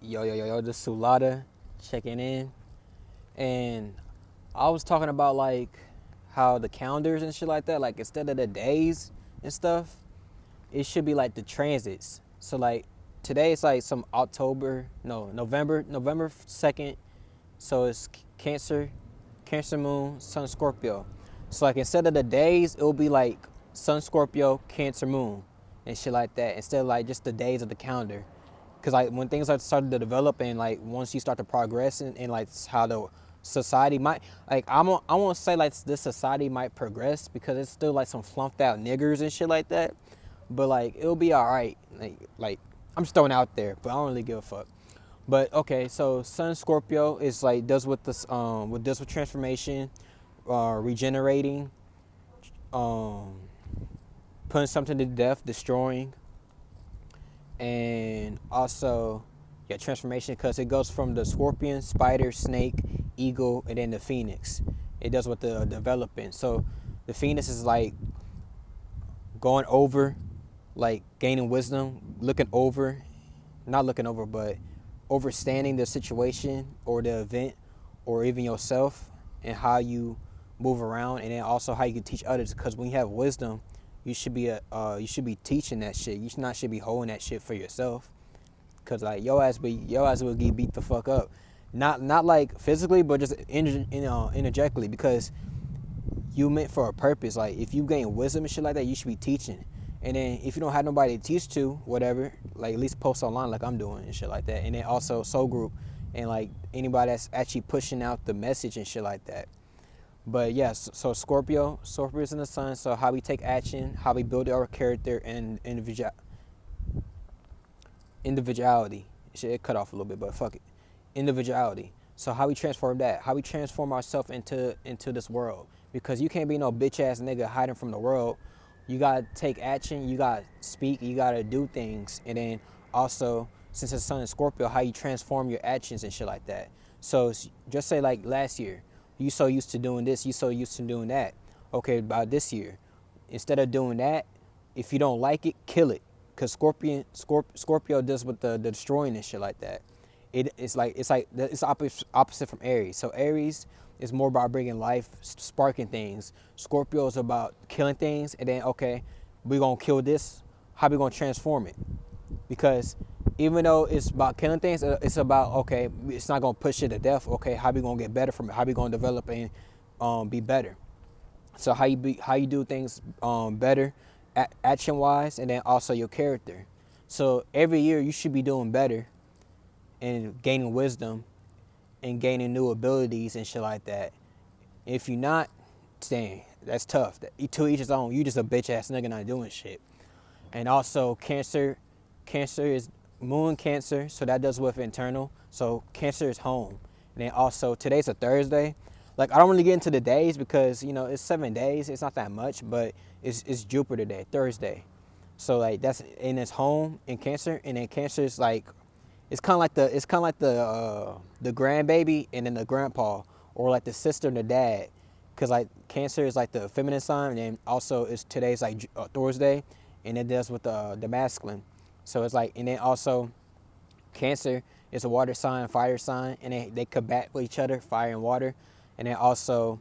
Yo, this is Sulada checking in. And I was talking about like how the calendars and shit like that, like instead of the days and stuff, it should be like the transits. So like today it's like some November 2nd. So it's Cancer moon, Sun Scorpio. So like instead of the days, it will be like Sun Scorpio, Cancer moon and shit like that. Instead of like just the days of the calendar. Cause like when things are started to develop and like once you start to progress and like how the society might like I won't say like this society might progress because it's still like some flumped out niggers and shit like that, but like it'll be all right. Like I'm just throwing it out there, but I don't really give a fuck. But okay, so Sun Scorpio is like does with this what does with transformation, regenerating, um, putting something to death, destroying, and also yeah transformation because it goes from the scorpion, spider, snake, eagle, and then the phoenix. It does with the developing. So the phoenix is like going over, like gaining wisdom, looking over, not looking over, but understanding the situation or the event or even yourself and how you move around, and then also how you can teach others. Because when you have wisdom, you should be teaching that shit. You should not should be holding that shit for yourself. Cause like your ass will get beat the fuck up, not like physically, but just energetically. Because you meant for a purpose. Like if you gain wisdom and shit like that, you should be teaching. And then if you don't have nobody to teach to, whatever, like at least post online like I'm doing and shit like that. And then also soul group and like anybody that's actually pushing out the message and shit like that. But yes, so Scorpio's in the sun. So how we take action, how we build our character and individuality. Shit, it cut off a little bit, but fuck it. Individuality. So how we transform that? How we transform ourselves into this world? Because you can't be no bitch ass nigga hiding from the world. You gotta take action. You gotta speak. You gotta do things. And then also, since it's Sun and Scorpio, how you transform your actions and shit like that. So just say like last year, you so used to doing this, you so used to doing that. Okay, about this year, instead of doing that, if you don't like it, kill it. Cause Scorpio does with the destroying and shit like that. It's opposite from Aries. So Aries is more about bringing life, sparking things. Scorpio is about killing things, and then okay, we're gonna kill this. How we gonna transform it? Because even though it's about killing things, it's about okay, it's not gonna push it to death. Okay, how we gonna get better from it? How we gonna develop and be better? So how you do things better, action wise, and then also your character. So every year you should be doing better and gaining wisdom and gaining new abilities and shit like that. If you're not, dang, that's tough. To each his own. You just a bitch ass nigga not doing shit. And also Cancer is moon Cancer, so that does with internal. So Cancer is home. And then also today's a Thursday. Like I don't really get into the days because you know it's 7 days. It's not that much, but it's Jupiter Day, Thursday. So like that's in its home in Cancer, and then Cancer is like it's kind of like the grandbaby and then the grandpa, or like the sister and the dad, because like Cancer is like the feminine sign, and then also it's today's like Thursday, and it does with the masculine. So it's like, and then also Cancer is a water sign, fire sign, and they combat with each other, fire and water, and then also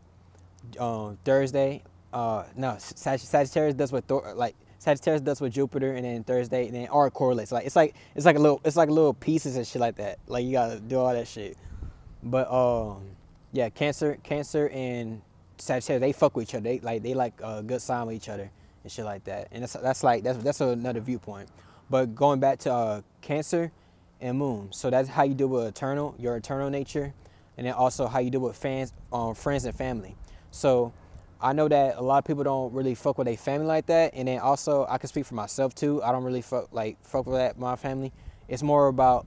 Thursday, no Sagittarius does with like Sagittarius does with Jupiter, and then Thursday, and then art correlates. Like it's like little pieces and shit like that. Like you gotta do all that shit. But yeah, Cancer and Sagittarius they fuck with each other. They like a good sign with each other and shit like that. And that's another viewpoint. But going back to Cancer and Moon, so that's how you deal with your eternal nature, and then also how you deal with friends and family. So I know that a lot of people don't really fuck with their family like that, and then also I can speak for myself too. I don't really fuck with that my family. It's more about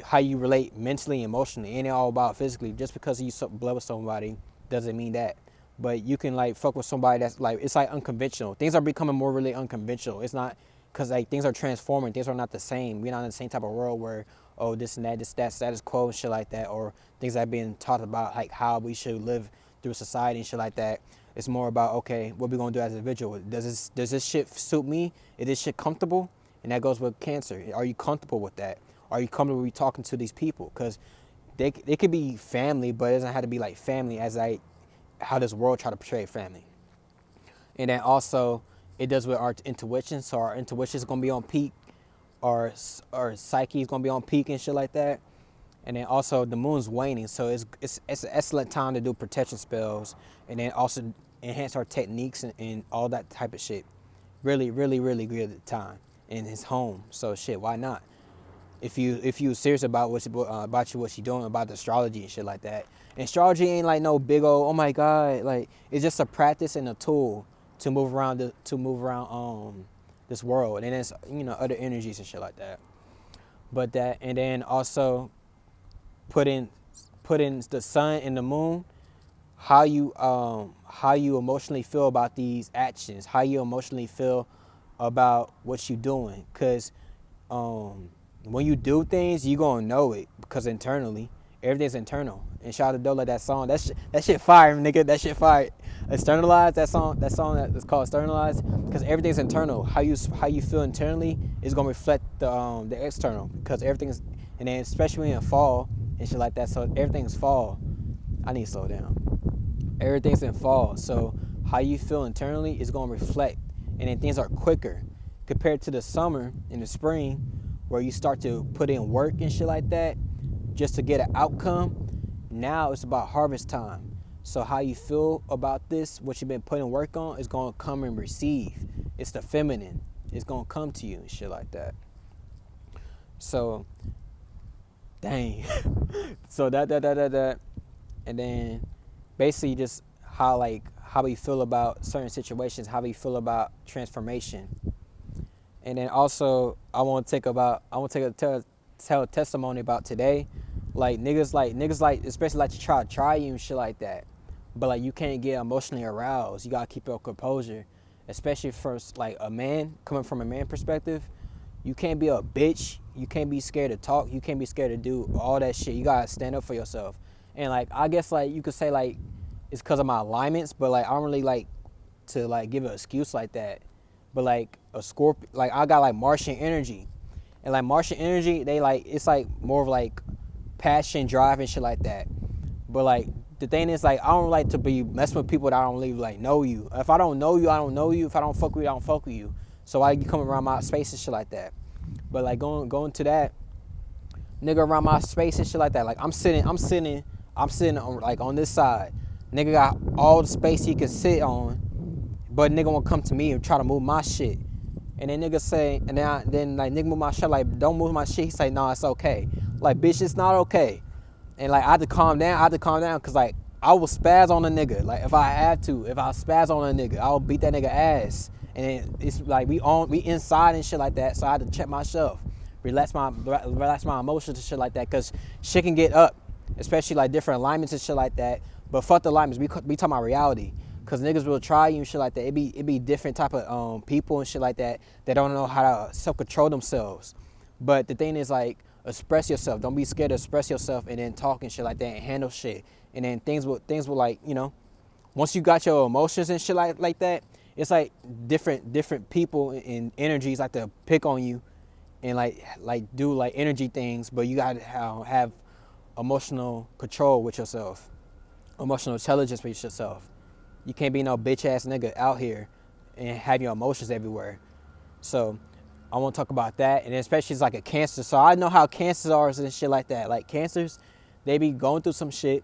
how you relate mentally, emotionally, ain't it all about physically. Just because you blood with somebody doesn't mean that. But you can like fuck with somebody that's like it's like unconventional. Things are becoming more really unconventional. It's not because like things are transforming. Things are not the same. We're not in the same type of world where oh this and that, this that status quo and shit like that, or things that are being taught about like how we should live through society and shit like that. It's more about okay, what we gonna do as an individual. Does this shit suit me? Is this shit comfortable? And that goes with Cancer. Are you comfortable with that? are you comfortable be talking to these people? Because they could be family, but it doesn't have to be like family as like how this world try to portray family. And then also it does with our intuition. So our intuition is gonna be on peak, our psyche is gonna be on peak and shit like that. And then also the moon's waning, so it's an excellent time to do protection spells, and then also enhance our techniques and all that type of shit. Really, really, really good time in his home. So shit, why not? If you serious about what you're doing about the astrology and shit like that. And astrology ain't like no big old oh my god, like it's just a practice and a tool to move around this world, and it's other energies and shit like that. But that, and then also put in the sun and the moon, how you emotionally feel about these actions, how you emotionally feel about what you're doing, because when you do things, you gonna know it, because internally everything's internal. And shout out to Dola, that song, that shit fire, nigga, that shit fire. Externalize, that song that is called Externalize, because everything's internal. How you feel internally is gonna reflect the external, because everything's, and then especially in fall and shit like that. So everything's fall. I need to slow down. Everything's in fall. So how you feel internally is gonna reflect, and then things are quicker compared to the summer and the spring, where you start to put in work and shit like that just to get an outcome. Now it's about harvest time. So how you feel about this, what you've been putting work on, is gonna come and receive. It's the feminine. It's gonna come to you and shit like that. So, dang. So that, and then basically just how we feel about certain situations, how we feel about transformation. And then also I want to tell a testimony about today. Like niggas especially like to try you and shit like that. But like you can't get emotionally aroused. You gotta keep your composure. Especially for like a man, coming from a man perspective. You can't be a bitch. You can't be scared to talk. You can't be scared to do all that shit. You gotta stand up for yourself. And like I guess like you could say like it's because of my alignments, but like I don't really like to like give an excuse like that. But like a Scorpio, like I got like Martian energy. And like Martian energy, they like, it's like more of like passion, drive and shit like that. But like the thing is like I don't like to be messing with people that I don't really like know you. If I don't know you, I don't know you. If I don't fuck with you, I don't fuck with you. So why you come around my space and shit like that? But like going to that nigga around my space and shit like that. Like I'm sitting on like on this side. Nigga got all the space he can sit on, but nigga won't come to me and try to move my shit. And then nigga say, and then like nigga move my shit, like don't move my shit. He say, no, it's okay. Like bitch, it's not okay. And like I had to calm down. Cause like I will spaz on a nigga. Like if I spaz on a nigga, I'll beat that nigga ass. And then it's like we inside and shit like that. So I had to check myself, relax my emotions and shit like that. Cause shit can get up, especially like different alignments and shit like that. But fuck the alignments. We talking about reality. Cause niggas will try you and shit like that. It be different type of people and shit like that don't know how to self-control themselves. But the thing is like express yourself. Don't be scared to express yourself and then talk and shit like that and handle shit. And then things will like, once you got your emotions and shit like that, it's like different people and energies like to pick on you and like do like energy things, but you gotta have emotional control with yourself, emotional intelligence with yourself. You can't be no bitch ass nigga out here and have your emotions everywhere. So I want to talk about that, and especially it's like a Cancer. So I know how Cancers are and shit like that. Like Cancers, they be going through some shit.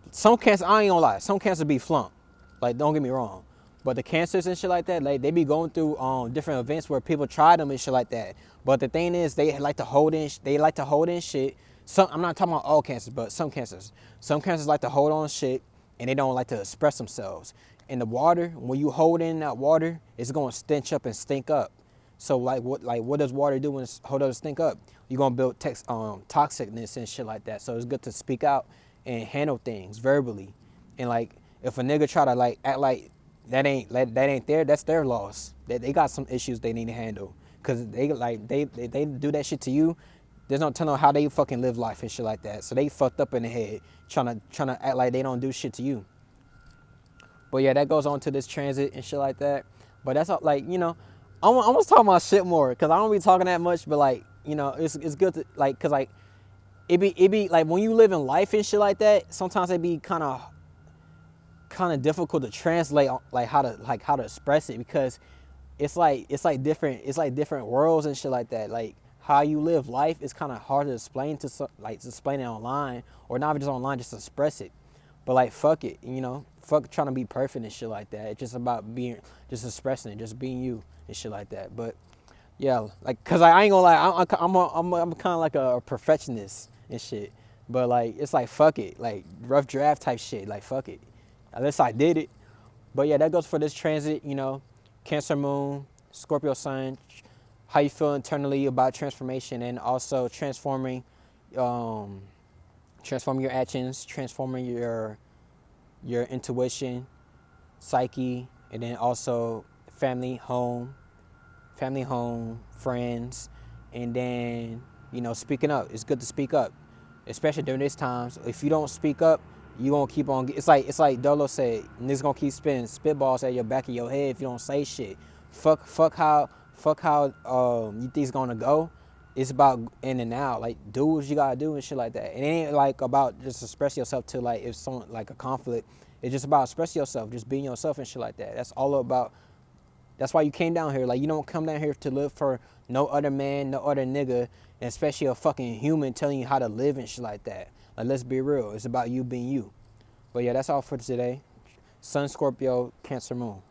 Some Cancers, I ain't gonna lie, some Cancers be flunked. Like don't get me wrong, but the Cancers and shit like that, like they be going through different events where people try them and shit like that. But the thing is, they like to hold in. They like to hold in shit. I'm not talking about all Cancers, but some Cancers. Some Cancers like to hold on shit, and they don't like to express themselves. In the water, when you hold in that water, it's gonna stench up and stink up. So what does water do when it's hold up and stink up? You're gonna build toxicness and shit like that. So it's good to speak out and handle things verbally. And like if a nigga try to like act like that ain't there, that's their loss. They got some issues they need to handle. Cause they do that shit to you. There's no telling how they fucking live life and shit like that. So they fucked up in the head trying to act like they don't do shit to you. But yeah, that goes on to this transit and shit like that. But that's all, like, I was talking about shit more because I don't be talking that much. But like you know, it's good to like, cause like it be like when you live in life and shit like that. Sometimes it be kind of difficult to translate like how to express it, because it's like different worlds and shit like that. Like how you live life is kind of hard to explain to explain it online, or not even just online, just express it. But like fuck it, you know, fuck trying to be perfect and shit like that. It's just about being, just expressing it, just being you and shit like that. But yeah, like, cause I ain't gonna lie, I'm kind of like a perfectionist and shit. But like, it's like fuck it, like rough draft type shit. Like fuck it, unless I did it. But yeah, that goes for this transit. You know, Cancer Moon, Scorpio Sun. How you feel internally about transformation, and also um, transforming your actions, transforming your intuition, psyche, and then also family, home, friends, and then, you know, speaking up. It's good to speak up, especially during these times. If you don't speak up, you gonna keep on. It's like Dolo said, niggas gonna keep spinning spitballs at your back of your head if you don't say shit. Fuck how you think it's gonna go. It's about in and out. Like do what you gotta do and shit like that. It ain't like about just express yourself to like if someone like a conflict. It's just about expressing yourself, just being yourself and shit like that. That's all about. That's why you came down here. Like, you don't come down here to live for no other man, no other nigga, and especially a fucking human telling you how to live and shit like that. Like, let's be real. It's about you being you. But yeah, that's all for today. Sun, Scorpio, Cancer, Moon.